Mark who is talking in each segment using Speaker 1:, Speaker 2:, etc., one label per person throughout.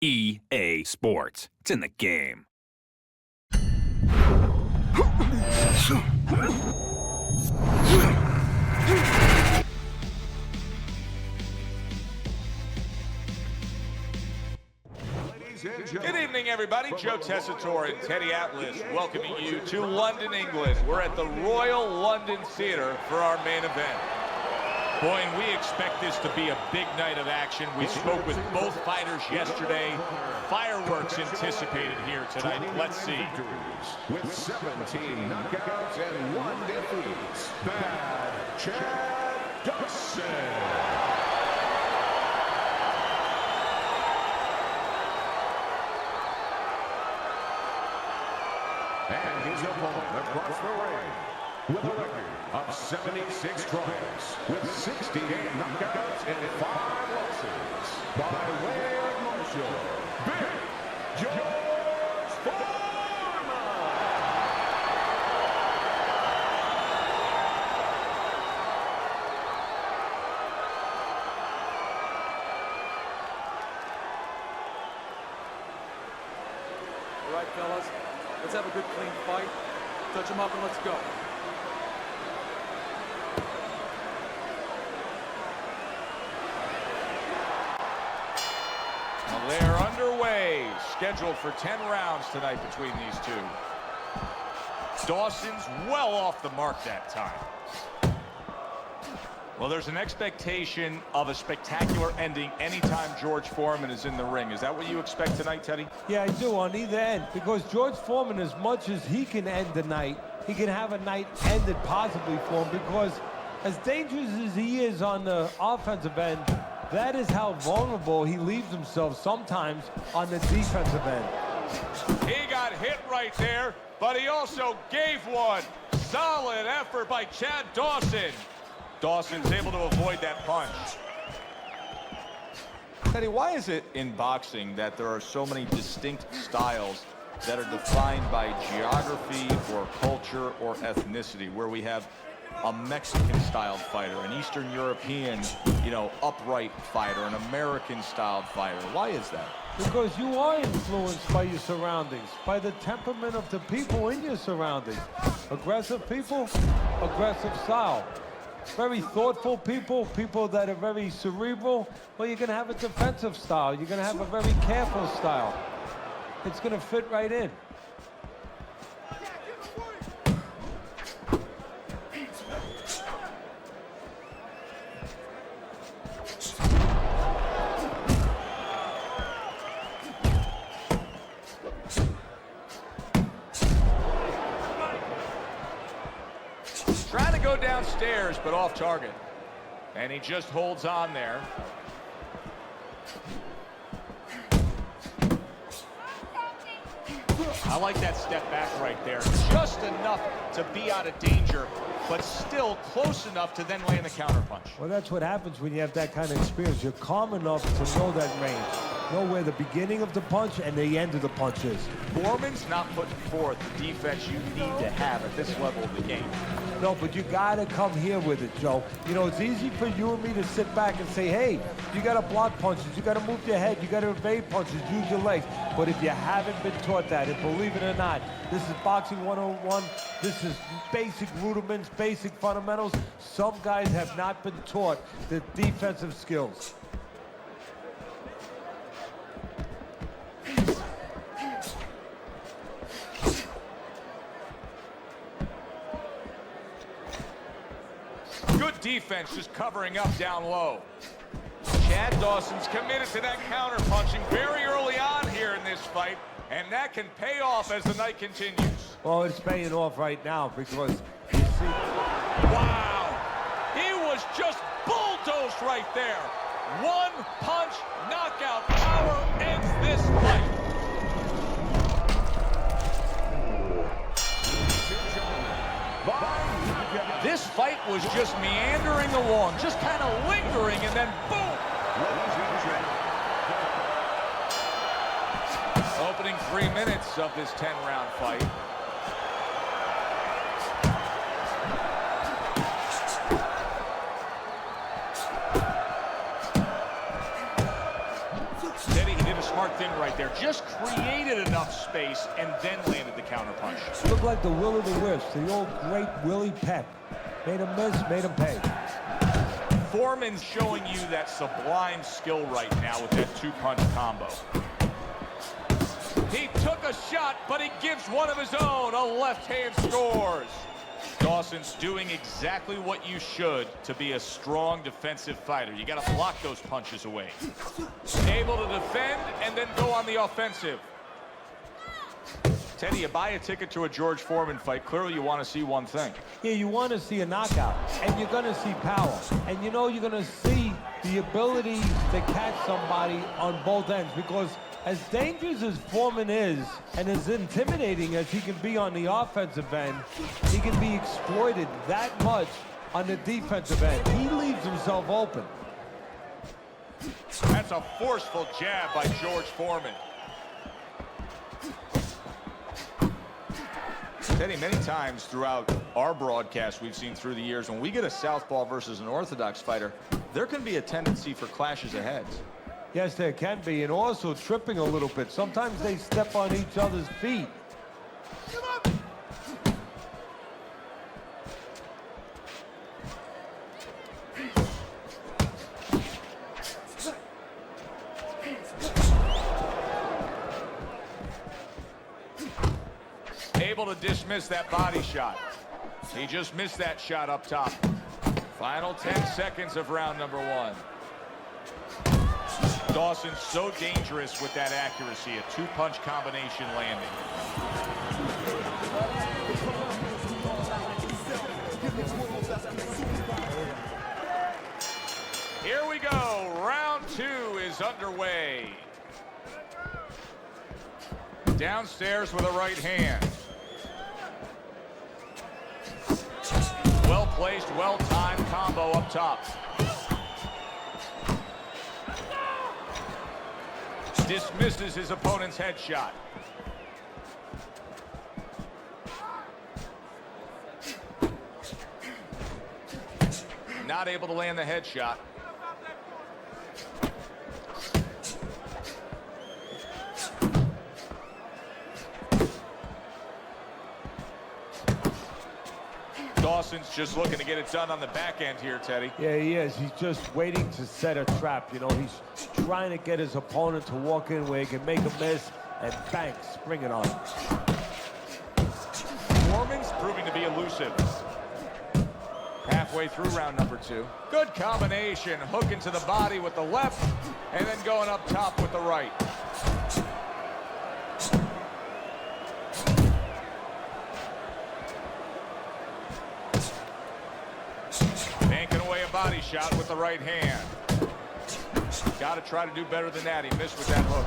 Speaker 1: EA Sports. It's in the game.
Speaker 2: Good evening, everybody. Joe Tessitore and Teddy Atlas welcoming you to London, England. We're at the Royal London Theatre for our main event. Boy, and we expect this to be a big night of action. We spoke with both fighters yesterday. Fireworks anticipated here tonight. Let's see.
Speaker 3: With 17 knockouts and 1 defeat, Bad Chad Dawson. And his opponent across the ring with a record of 76 tries, with 68 knockouts and 5 losses, by way of Marshall, Big George Foreman.
Speaker 4: All right, fellas. Let's have a good, clean fight. Touch them up and let's go.
Speaker 2: Well, they're underway. Scheduled for 10 rounds tonight between these two. Dawson's well off the mark that time. Well, there's an expectation of a spectacular ending anytime George Foreman is in the ring. Is that what you expect tonight, Teddy?
Speaker 5: Yeah, I do, on either end, because George Foreman, as much as he can end the night, he can have a night ended possibly for him, because as dangerous as he is on the offensive end, that is how vulnerable he leaves himself sometimes on the defensive end.
Speaker 2: He got hit right there, but he also gave one. Solid effort by Chad Dawson. Dawson's able to avoid that punch. Teddy, why is it in boxing that there are so many distinct styles that are defined by geography or culture or ethnicity, where we have a Mexican-styled fighter, an Eastern European, upright fighter, an American-styled fighter? Why is that?
Speaker 5: Because you are influenced by your surroundings, by the temperament of the people in your surroundings. Aggressive people, aggressive style. Very thoughtful people, people that are very cerebral, well, you're going to have a defensive style. You're going to have a very careful style. It's going to fit right in.
Speaker 2: Trying to go downstairs, but off target. And he just holds on there. I like that step back right there. Just enough to be out of danger, but still close enough to then land the counterpunch.
Speaker 5: Well, that's what happens when you have that kind of experience. You're calm enough to know that range. Know where the beginning of the punch and the end of the punch is.
Speaker 2: Foreman's not putting forth the defense you need to have at this level of the game.
Speaker 5: No, but you gotta come here with it, Joe. It's easy for you and me to sit back and say, hey, you gotta block punches, you gotta move your head, you gotta evade punches, use your legs. But if you haven't been taught that, and believe it or not, this is boxing 101, this is basic rudiments, basic fundamentals. Some guys have not been taught the defensive skills.
Speaker 2: Good defense, just covering up down low. Chad Dawson's committed to that counter punching very early on here in this fight, and that can pay off as the night continues.
Speaker 5: Well, it's paying off right now because you see...
Speaker 2: Wow! He was just bulldozed right there. One punch knockout power ends this fight. This fight was just meandering along, just kind of lingering, and then boom! Opening 3 minutes of this 10-round fight. Steady, he did a smart thing there. Just created enough space and then landed the counter punch.
Speaker 5: Looked like the will of the wisp, the old great Willie Peck. Made him miss, made him pay.
Speaker 2: Foreman's showing you that sublime skill right now with that two-punch combo. He took a shot, but he gives one of his own. A left hand scores. Dawson's doing exactly what you should to be a strong defensive fighter. You got to block those punches away. Able to defend and then go on the offensive. Teddy, you buy a ticket to a George Foreman fight. Clearly you want to see one thing.
Speaker 5: Yeah, you want to see a knockout, and you're going to see power. And you know you're going to see the ability to catch somebody on both ends, because as dangerous as Foreman is, and as intimidating as he can be on the offensive end, he can be exploited that much on the defensive end. He leaves himself open.
Speaker 2: That's a forceful jab by George Foreman. Teddy, many times throughout our broadcast we've seen through the years, when we get a southpaw versus an orthodox fighter, there can be a tendency for clashes of heads.
Speaker 5: Yes, there can be, and also tripping a little bit. Sometimes they step on each other's feet.
Speaker 2: Able to dismiss that body shot. He just missed that shot up top. Final 10 seconds of round number one. Dawson's so dangerous with that accuracy. A two-punch combination landing. Here we go. Round two is underway. Downstairs with a right hand. Well-placed, well-timed combo up top. Dismisses his opponent's headshot. Not able to land the headshot. Dawson's just looking to get it done on the back end here, Teddy.
Speaker 5: Yeah, he is. He's just waiting to set a trap. You know, he's trying to get his opponent to walk in where he can make a miss and bang, spring it on him.
Speaker 2: Foreman's proving to be elusive. Halfway through round number two. Good combination. Hook into the body with the left and then going up top with the right. Body shot with the right hand. Got to try to do better than that. He missed with that hook.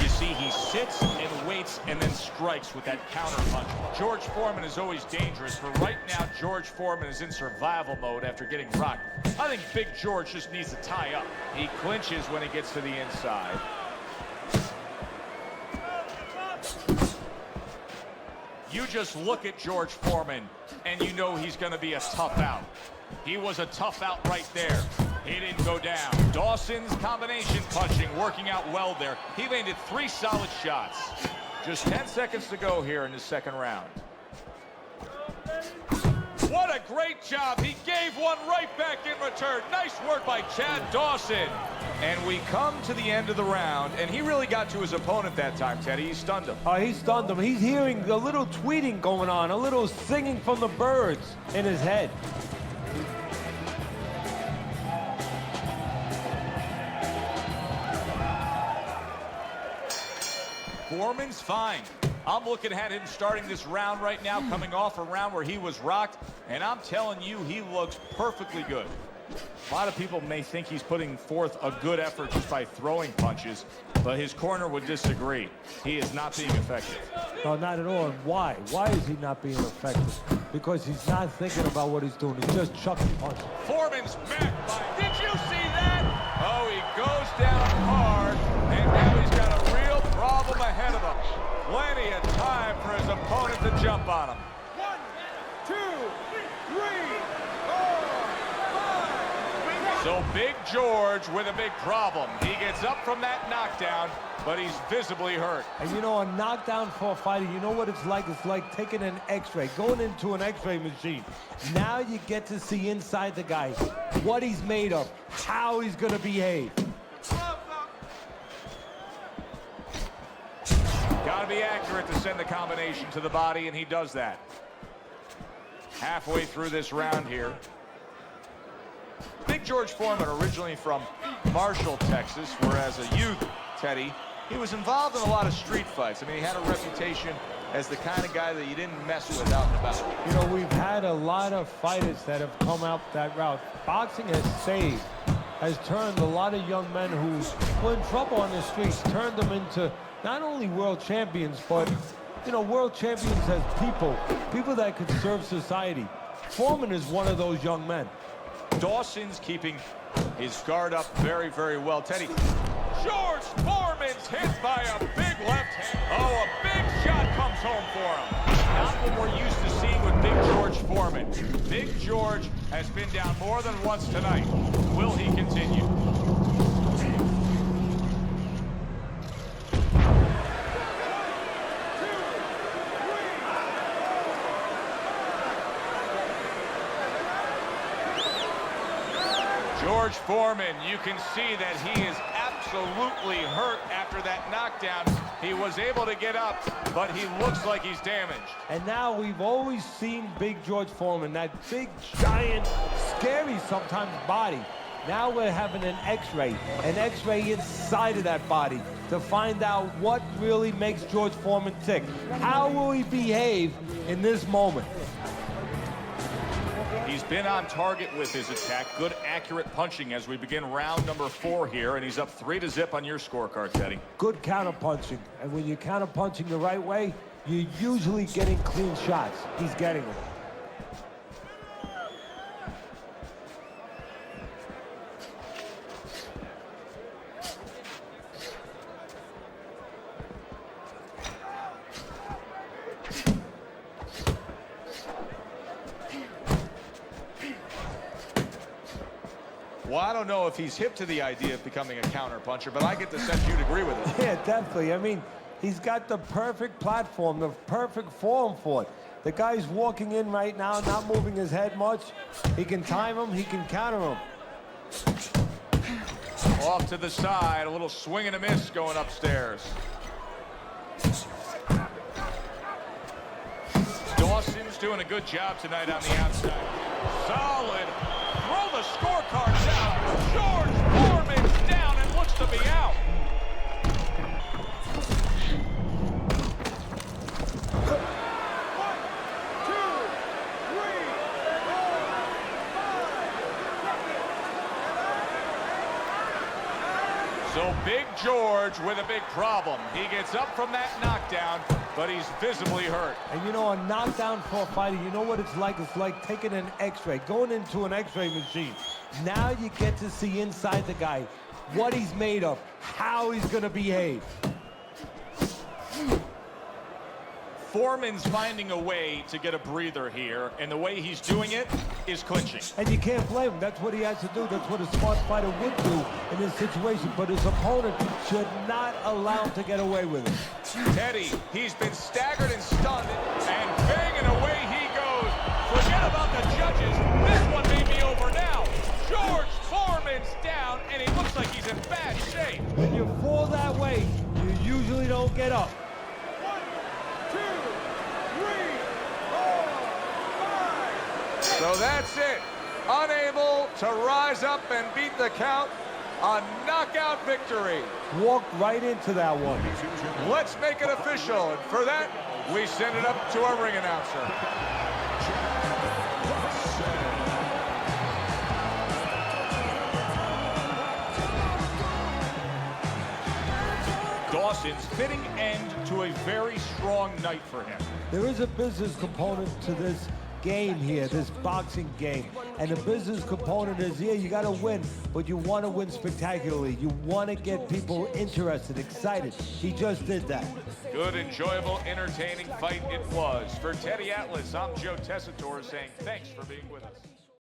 Speaker 2: You see, he sits and waits and then strikes with that counter punch. George Foreman is always dangerous, but right now George Foreman is in survival mode after getting rocked. I think Big George just needs to tie up. He clinches when he gets to the inside. You just look at George Foreman and you know he's going to be a tough out. He was a tough out right there. He didn't go down. Dawson's combination punching working out well there. He landed 3 solid shots. Just 10 seconds to go here in the second round. What a great job. He gave one right back in return. Nice work by Chad Dawson. And we come to the end of the round, and he really got to his opponent that time, Teddy. He stunned him.
Speaker 5: He stunned him. He's hearing a little tweeting going on, a little singing from the birds in his head.
Speaker 2: Foreman's fine. I'm looking at him starting this round right now, coming off a round where he was rocked, and I'm telling you, he looks perfectly good. A lot of people may think he's putting forth a good effort just by throwing punches, but his corner would disagree. He is not being effective.
Speaker 5: No, not at all. And why? Why is he not being effective? Because he's not thinking about what he's doing. He's just chucking punches.
Speaker 2: Foreman's back by. Did you see that? Oh, he goes down hard, and now he's got a real problem ahead of him. Plenty of time for his opponent to jump on him. 1, 2, 3, 4, 5. So Big George with a big problem. He gets up from that knockdown, but he's visibly hurt.
Speaker 5: And you know, a knockdown for a fighter, you know what it's like? It's like taking an x-ray, going into an x-ray machine. Now you get to see inside the guy, what he's made of, how he's gonna behave.
Speaker 2: Gotta be accurate to send the combination to the body, and he does that. Halfway through this round here. Big George Foreman, originally from Marshall, Texas, where as a youth, Teddy, he was involved in a lot of street fights. I mean, he had a reputation as the kind of guy that you didn't mess with out and about.
Speaker 5: You know, we've had a lot of fighters that have come out that route. Boxing has saved, has turned a lot of young men who were in trouble on the streets, turned them into not only world champions, but, you know, world champions as people that could serve society. Foreman is one of those young men.
Speaker 2: Dawson's keeping his guard up very, very well. Teddy, George Foreman's hit by a big left hand. Oh, a big shot comes home for him. Not what we're used to seeing with Big George Foreman. Big George has been down more than once tonight. Will he continue? George Foreman, you can see that he is absolutely hurt after that knockdown. He was able to get up, but he looks like he's damaged.
Speaker 5: And now we've always seen Big George Foreman, that big, giant, scary sometimes body. Now we're having an x-ray inside of that body to find out what really makes George Foreman tick. How will he behave in this moment?
Speaker 2: He's been on target with his attack. Good, accurate punching as we begin round number 4 here, and he's up 3-0 on your scorecard, Teddy.
Speaker 5: Good counter-punching, and when you're counter-punching the right way, you're usually getting clean shots. He's getting them.
Speaker 2: Well, I don't know if he's hip to the idea of becoming a counter-puncher, but I get the sense you'd agree with it.
Speaker 5: Yeah, definitely. I mean, he's got the perfect platform, the perfect form for it. The guy's walking in right now, not moving his head much. He can time him, he can counter him.
Speaker 2: Off to the side, a little swing and a miss going upstairs. Dawson's doing a good job tonight on the outside. Solid. Throw the scorecards out. George Foreman's down and looks to be out. So Big George with a big problem. He gets up from that knockdown, but he's visibly hurt.
Speaker 5: And you know, a knockdown for a fighter, you know what it's like? It's like taking an x-ray, going into an x-ray machine. Now you get to see inside the guy, what he's made of, how he's gonna behave.
Speaker 2: Foreman's finding a way to get a breather here, and the way he's doing it is clinching.
Speaker 5: And you can't blame him. That's what he has to do. That's what a smart fighter would do in this situation. But his opponent should not allow him to get away with it.
Speaker 2: Teddy, he's been staggered and stunned, and banging away he goes. Forget about the judges. This one may be over now. George Foreman's down, and he looks like he's in bad shape.
Speaker 5: When you fall that way, you usually don't get up.
Speaker 4: 1, 2, 3, 4, 5.
Speaker 2: So that's it. Unable to rise up and beat the count. A knockout victory.
Speaker 5: Walked right into that one.
Speaker 2: Let's make it official. And for that, we send it up to our ring announcer. Dawson's fitting end to a very strong night for him.
Speaker 5: There is a business component to this game here, this boxing game. And the business component is, yeah, you got to win, but you want to win spectacularly. You want to get people interested, excited. He just did that.
Speaker 2: Good, enjoyable, entertaining fight it was. For Teddy Atlas, I'm Joe Tessitore saying thanks for being with us.